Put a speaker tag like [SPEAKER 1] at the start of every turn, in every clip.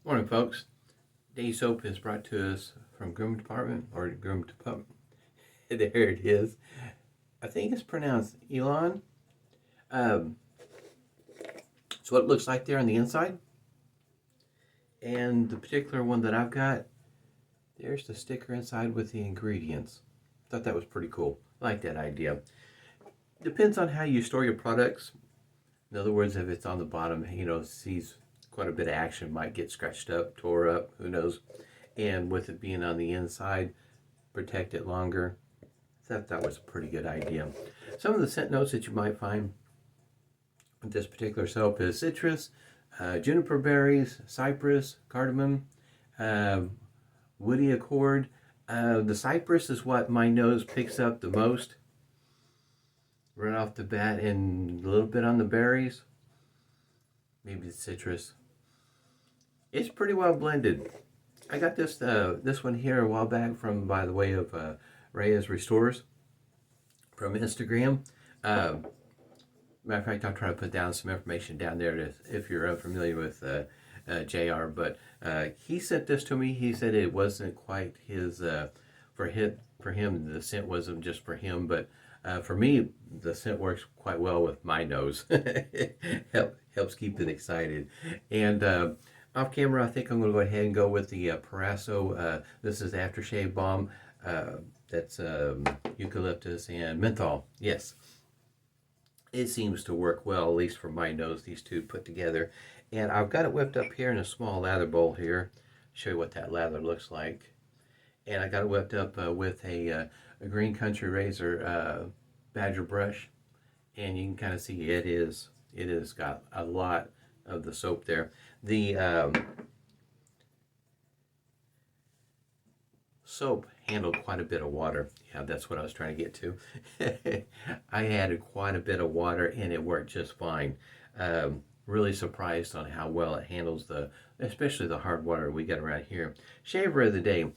[SPEAKER 1] Morning, folks. Day soap is brought to us from Grooming Department or Grooming Department. There it is. I think it's pronounced Elan. Um, it's what it looks like there on the inside. And the particular one that I've got, there's the sticker inside with the ingredients. Thought that was pretty cool. I like that idea. Depends on how you store your products. In other words, if it's on the bottom, sees quite a bit of action, might get scratched up, tore up, who knows. And with it being on the inside, protect it longer. I thought that was a pretty good idea. Some of the scent notes that you might find with this particular soap is citrus, juniper berries, cypress, cardamom, uh, woody accord. The cypress is what my nose picks up the most right off the bat, and a little bit on the berries, maybe the citrus. It's pretty well blended. I got this one here a while back from by the way of Reyes Restores from Instagram. Matter of fact, I'll try to put down some information down there if you're unfamiliar with JR. But he sent this to me. He said it wasn't quite his for him. The scent wasn't just for him, but for me, the scent works quite well with my nose. Helps keep it excited. And off camera, I think I'm going to go ahead and go with the Proraso. This is aftershave balm. That's eucalyptus and menthol. Yes. It seems to work well, at least for my nose, these two put together. And I've got it whipped up here in a small lather bowl here. Show you what that lather looks like. And I got it whipped up with a Green Country Razor Badger brush. And you can kind of see it is got a lot of the soap there. The soap handled quite a bit of water. Yeah, that's what I was trying to get to. I added quite a bit of water and it worked just fine. Really surprised on how well it handles especially the hard water we got around here. Shaver of the day.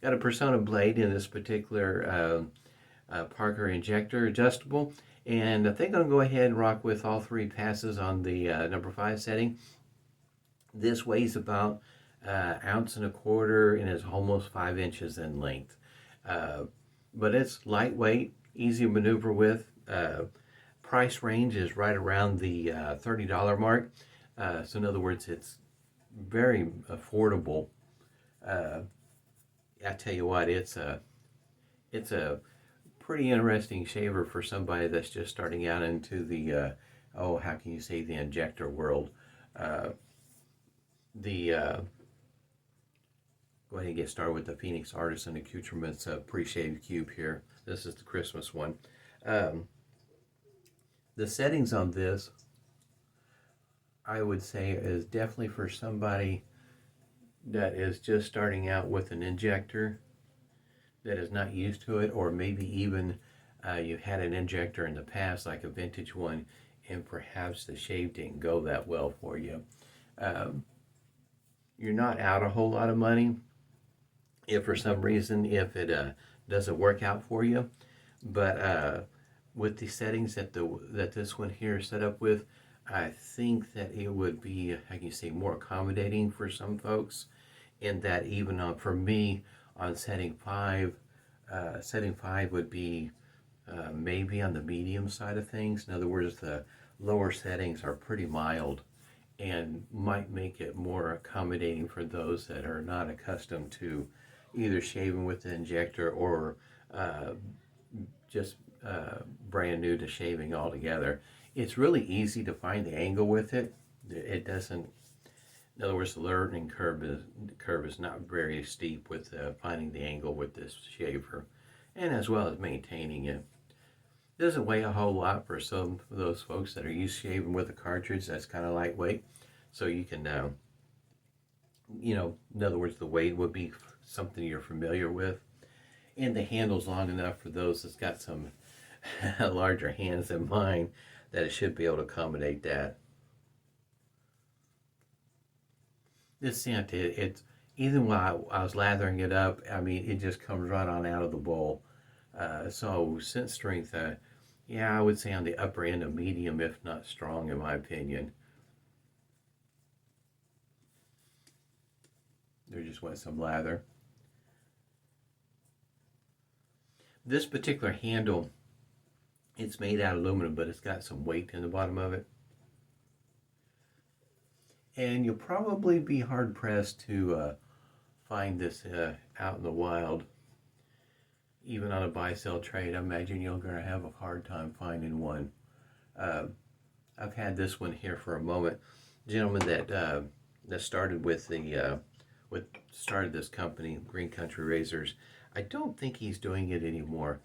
[SPEAKER 1] Got a Personna blade in this particular Parker injector, adjustable. And I think I'm going to go ahead and rock with all three passes on the number 5 setting. This weighs about ounce and a quarter and is almost 5 inches in length. But it's lightweight, easy to maneuver with. Price range is right around the $30 mark. So in other words, it's very affordable. I tell you what, it's a pretty interesting shaver for somebody that's just starting out into the how can you say, the injector world. Go ahead and get started with the Phoenix Artisan Accoutrements Preshave Cube here. This is the Christmas one. The settings on this, I would say, is definitely for somebody that is just starting out with an injector, that is not used to it, or maybe even you've had an injector in the past, like a vintage one, and perhaps the shave didn't go that well for you. You're not out a whole lot of money if for some reason if it doesn't work out for you, but with the settings that this one here is set up with, I think that it would be, how can you say, more accommodating for some folks, and that even for me on setting 5, setting 5 would be maybe on the medium side of things. In other words, the lower settings are pretty mild and might make it more accommodating for those that are not accustomed to either shaving with the injector or just brand new to shaving altogether. It's really easy to find the angle with it. It doesn't, in other words, the learning curve is not very steep with finding the angle with this shaver, and as well as maintaining it. It doesn't weigh a whole lot for some of those folks that are used to shaving with a cartridge that's kind of lightweight. So you can, in other words, the weight would be something you're familiar with. And the handle's long enough for those that's got some larger hands than mine, that it should be able to accommodate that. This scent, it's even while I was lathering it up, I mean, it just comes right on out of the bowl. So scent strength, yeah, I would say on the upper end of medium, if not strong, in my opinion. There just went some lather. This particular handle, it's made out of aluminum, but it's got some weight in the bottom of it. And you'll probably be hard pressed to find this out in the wild. Even on a buy-sell trade, I imagine you're going to have a hard time finding one. I've had this one here for a moment. The gentleman that started with started this company, Green Country Razors, I don't think he's doing it anymore.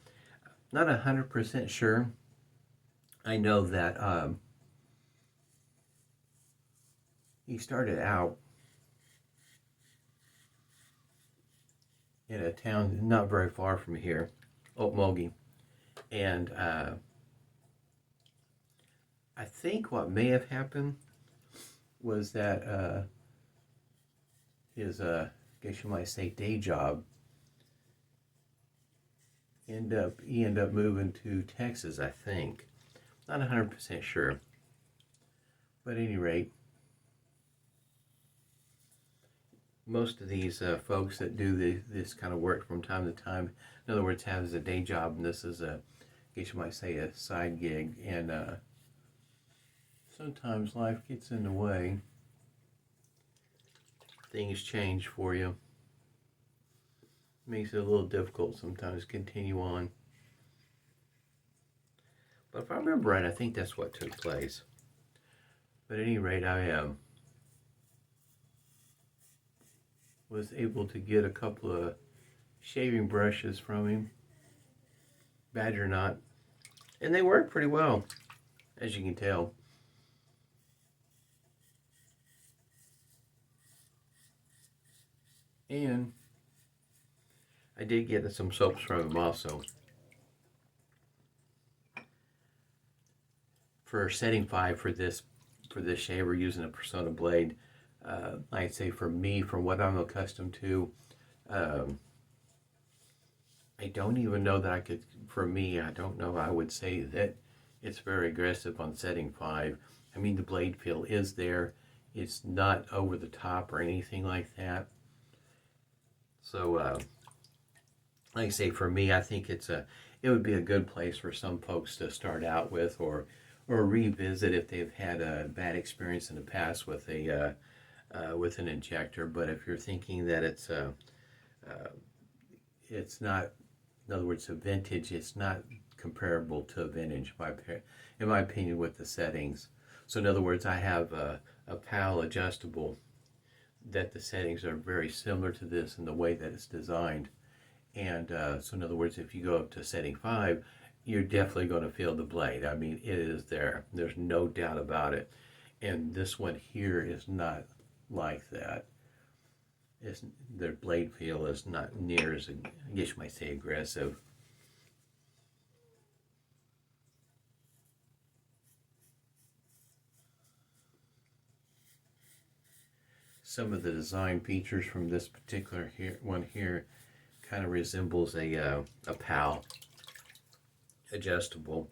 [SPEAKER 1] Not 100% sure. I know that he started out in a town not very far from here, Okmulgee, and I think what may have happened was that his, I guess you might say, day job, he ended up moving to Texas, I think. Not 100% sure. But at any rate, most of these folks that do this kind of work from time to time, in other words, have as a day job, and this is I guess you might say, a side gig, and sometimes life gets in the way. Things change for you. Makes it a little difficult sometimes to continue on. But if I remember right, I think that's what took place. But at any rate, I was able to get a couple of shaving brushes from him, badger knot, and they work pretty well, as you can tell. And I did get some soaps from him also. For setting 5 for this shave, we're using a Personna blade. I'd say for me, from what I'm accustomed to, I don't even know that I could, for me, I don't know, I would say that it's very aggressive on setting 5. I mean, the blade feel is there. It's not over the top or anything like that. So, like I say, for me, I think it would be a good place for some folks to start out with, or revisit if they've had a bad experience in the past with with an injector. But if you're thinking that it's not, in other words, a vintage, it's not comparable to a vintage, in my opinion, with the settings. So in other words, I have a PAL adjustable that the settings are very similar to this in the way that it's designed. And so in other words, if you go up to setting 5, you're definitely going to feel the blade. I mean, it is there. There's no doubt about it. And this one here is not like that. The blade feel is not near as, I guess you might say, aggressive. Some of the design features from this particular one here kind of resembles a PAL adjustable,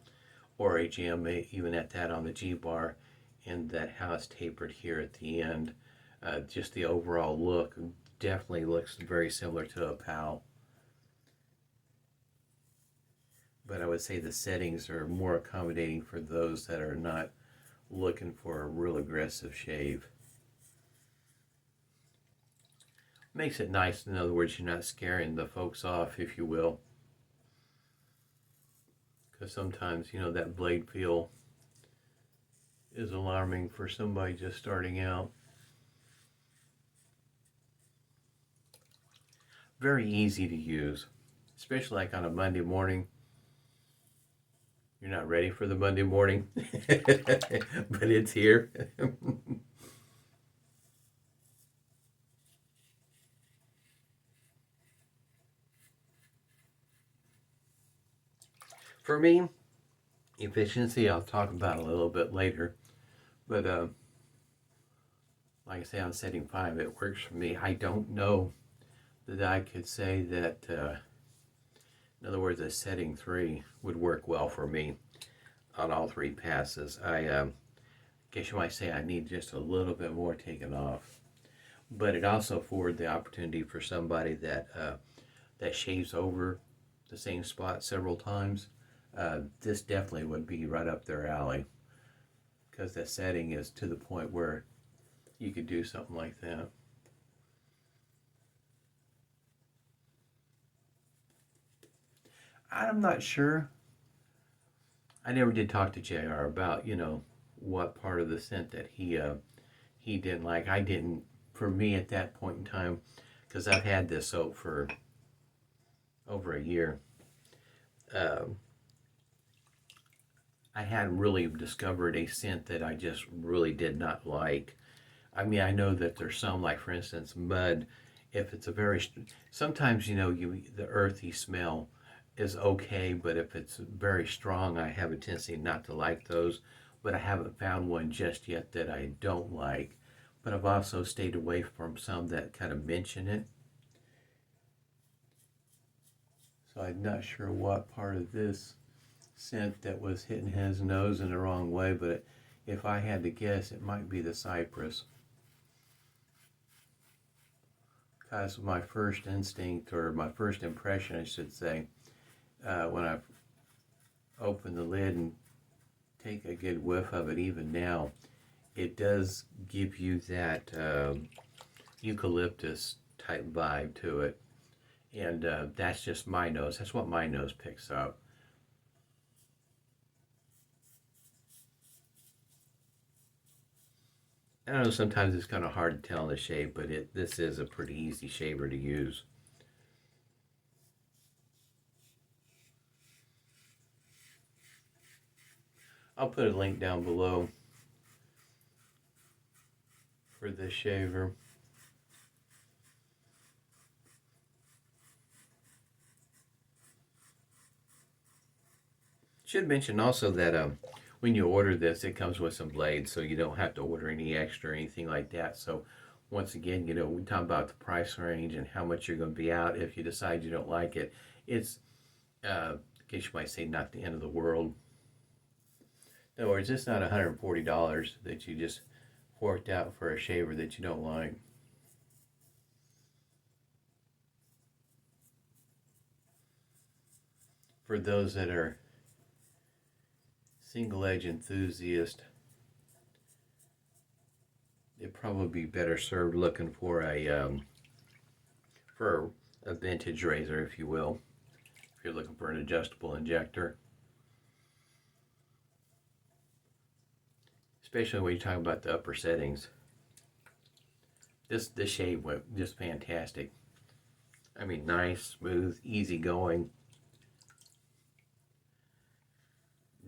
[SPEAKER 1] or a gem, even at that on the G-bar, and that how it's tapered here at the end. Just the overall look definitely looks very similar to a PAL. But I would say the settings are more accommodating for those that are not looking for a real aggressive shave. Makes it nice, in other words, you're not scaring the folks off, if you will. Because sometimes, you know, that blade feel is alarming for somebody just starting out. Very easy to use, especially like on a Monday morning. You're not ready for the Monday morning, but it's here. For me, efficiency, I'll talk about a little bit later, but like I say, on setting 5, it works for me. I don't know that I could say that, in other words, a setting 3 would work well for me on all 3 passes. I guess you might say I need just a little bit more taken off. but it also afforded the opportunity for somebody that that shaves over the same spot several times. This definitely would be right up their alley because the setting is to the point where you could do something like that. I'm not sure. I never did talk to JR about, what part of the scent that he didn't like. I didn't, for me at that point in time, because I've had this soap for over a year. I hadn't really discovered a scent that I just really did not like. I mean, I know that there's some, like for instance, mud. If it's a very, sometimes the earthy smell is okay, but if it's very strong, I have a tendency not to like those. But I haven't found one just yet that I don't like. But I've also stayed away from some that kind of mention it. So I'm not sure what part of this scent that was hitting his nose in the wrong way, but if I had to guess, it might be the Cypress. Because my first instinct, or my first impression, I should say, when I open the lid and take a good whiff of it, even now, it does give you that eucalyptus type vibe to it. And that's just my nose. That's what my nose picks up. I know sometimes it's kind of hard to tell in the shave, but this is a pretty easy shaver to use. I'll put a link down below for this shaver. Should mention also that when you order this, it comes with some blades, so you don't have to order any extra or anything like that. So once again, we talk about the price range and how much you're going to be out if you decide you don't like it. It's, I guess you might say, not the end of the world. In other words, it's not $140 that you just forked out for a shaver that you don't like. For those that are single edge enthusiast, it'd probably be better served looking for a vintage razor, if you will, if you're looking for an adjustable injector. Especially when you're talking about the upper settings. This shave went just fantastic. I mean, nice, smooth, easy going.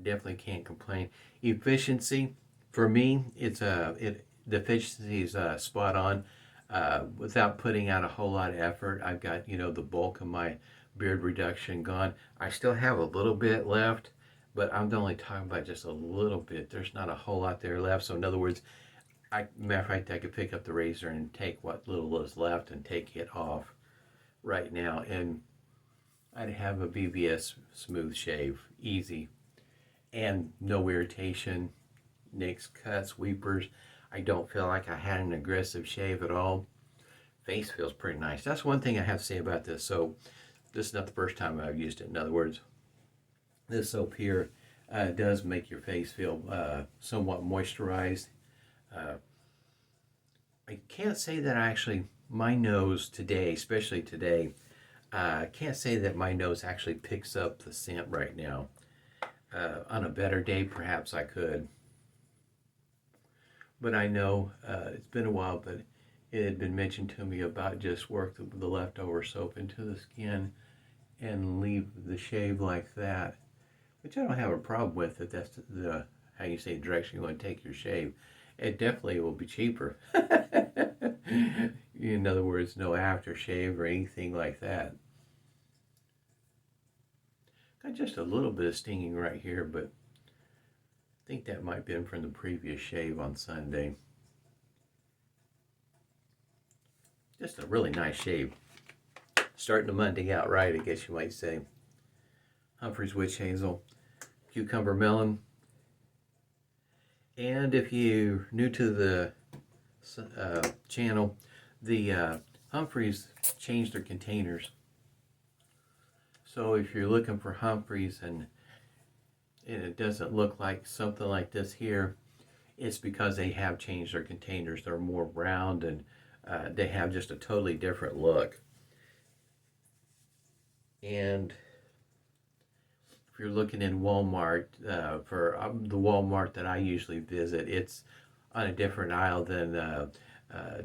[SPEAKER 1] Definitely can't complain. Efficiency, for me, the efficiency is spot on. Without putting out a whole lot of effort, I've got the bulk of my beard reduction gone. I still have a little bit left, but I'm only talking about just a little bit. There's not a whole lot there left. So in other words, matter of fact, I could pick up the razor and take what little is left and take it off right now, and I'd have a BBS smooth shave, easy, and no irritation, nicks, cuts, weepers. I don't feel like I had an aggressive shave at all. Face feels pretty nice. That's one thing I have to say about this. So this is not the first time I've used it. In other words, this soap here does make your face feel somewhat moisturized. I can't say that my nose today, especially today, I can't say that my nose actually picks up the scent right now. On a better day, perhaps I could. But I know it's been a while, but it had been mentioned to me about just work the leftover soap into the skin and leave the shave like that, which I don't have a problem with if that's the how you say direction you want to take your shave. It definitely will be cheaper. In other words, no aftershave or anything like that. Got just a little bit of stinging right here, but I think that might have been from the previous shave on Sunday. Just a really nice shave. Starting the Monday out right, I guess you might say. Humphrey's Witch Hazel, Cucumber Melon. And if you're new to the channel, The Humphreys changed their containers. So if you're looking for Humphreys and it doesn't look like something like this here, it's because they have changed their containers. They're more round and they have just a totally different look. And if you're looking in Walmart, for the Walmart that I usually visit, it's on a different aisle than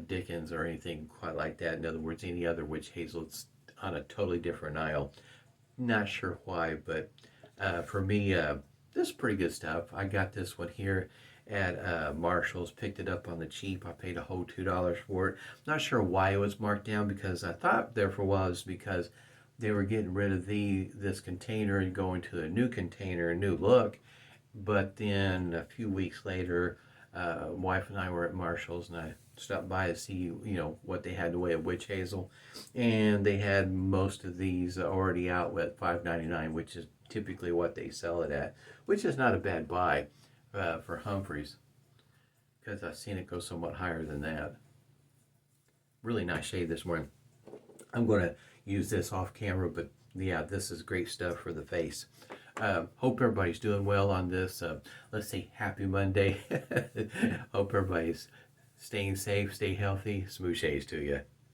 [SPEAKER 1] Dickens or anything quite like that. In other words, any other witch hazel, it's on a totally different aisle. Not sure why, but for me, this is pretty good stuff. I got this one here at Marshall's, picked it up on the cheap. I paid a whole $2 for it. Not sure why it was marked down, because I thought there for a while it was because they were getting rid of this container and going to a new container, a new look. But then a few weeks later, wife and I were at Marshall's, and I stopped by to see what they had in the way of witch hazel, and they had most of these already out at $5.99, which is typically what they sell it at, which is not a bad buy for Humphreys, because I've seen it go somewhat higher than that. Really nice shade this morning. I'm going to use this off camera, but yeah, this is great stuff for the face. Hope everybody's doing well on this, let's say, happy Monday. Hope everybody's staying safe, stay healthy. Smooth shades to you.